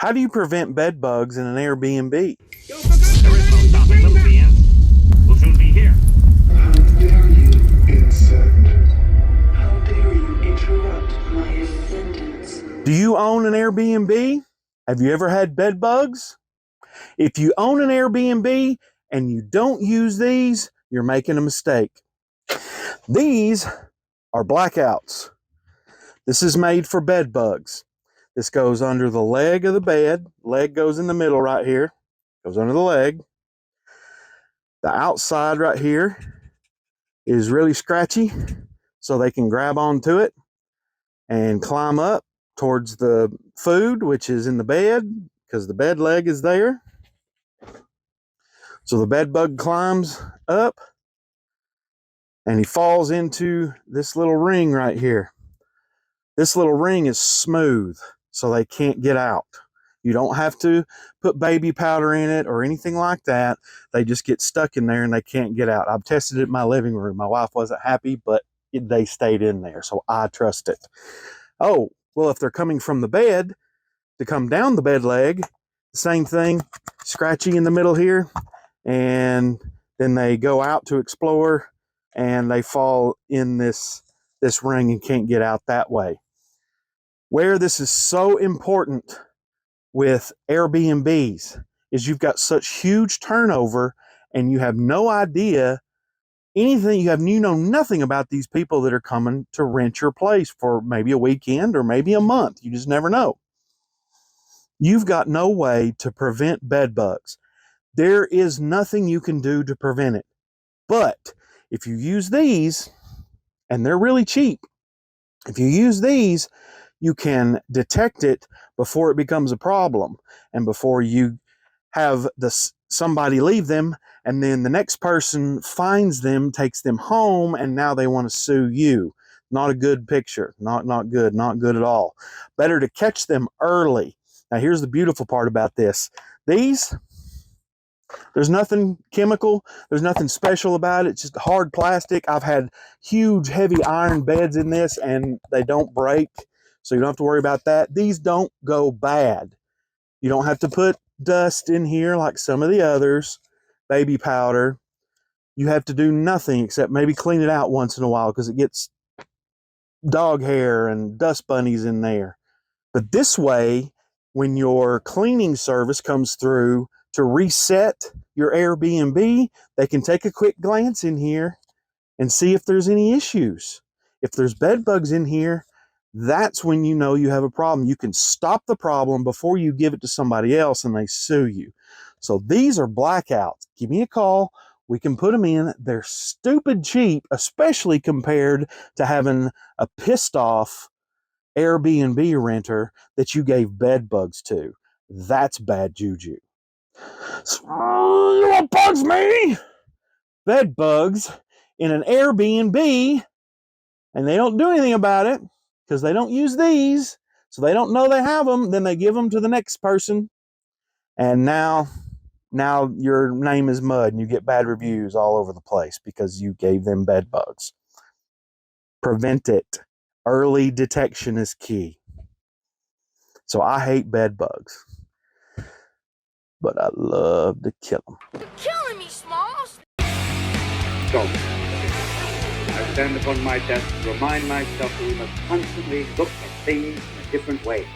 How do you prevent bed bugs in an Airbnb? There is no stopping. We'll be in. We'll soon be here. How dare you, insect? How dare you interrupt my ascendance? Do you own an Airbnb? Have you ever had bed bugs? If you own an Airbnb and you don't use these, you're making a mistake. These are Blackouts. This is made for bed bugs. This goes under the leg of the bed. Leg goes in the middle right here. Goes under the leg. The outside right here is really scratchy, so they can grab onto it and climb up towards the food, which is in the bed, because the bed leg is there. So the bed bug climbs up and he falls into this little ring right here. This little ring is smooth, so they can't get out. You don't have to put baby powder in it or anything like that. They just get stuck in there and they can't get out. I've tested it in my living room. My wife wasn't happy, but they stayed in there, so I trust it. Oh, well, if they're coming from the bed to come down the bed leg, the same thing, scratchy in the middle here, and then they go out to explore and they fall in this ring and can't get out that way. Where this is so important with Airbnbs is you've got such huge turnover and you have no idea anything, you know nothing about these people that are coming to rent your place for maybe a weekend or maybe a month. You just never know. You've got no way to prevent bed bugs. There is nothing you can do to prevent it. But if you use these, and they're really cheap, if you use these, you can detect it before it becomes a problem and before you have somebody leave them and then the next person finds them, takes them home, and now they want to sue you. Not a good picture. Not good at all. Better to catch them early. Now here's the beautiful part about this. These, there's nothing chemical. There's nothing special about it. It's just hard plastic. I've had huge heavy iron beds in this and they don't break. So you don't have to worry about that. These don't go bad. You don't have to put dust in here like some of the others, baby powder. You have to do nothing except maybe clean it out once in a while because it gets dog hair and dust bunnies in there. But this way, when your cleaning service comes through to reset your Airbnb, they can take a quick glance in here and see if there's any issues. If there's bed bugs in here, that's when you know you have a problem. You can stop the problem before you give it to somebody else and they sue you. So these are Blackouts. Give me a call. We can put them in. They're stupid cheap, especially compared to having a pissed off Airbnb renter that you gave bed bugs to. That's bad juju. So, you know what bugs me? Bed bugs in an Airbnb, and they don't do anything about it because they don't use these, so they don't know they have them. Then they give them to the next person, and now your name is mud and you get bad reviews all over the place because you gave them bed bugs. Prevent it. Early detection is key. So I hate bed bugs, but I love to kill them. You're killing me, Smalls! So, I stand upon my desk to remind myself that we must constantly look at things in a different way.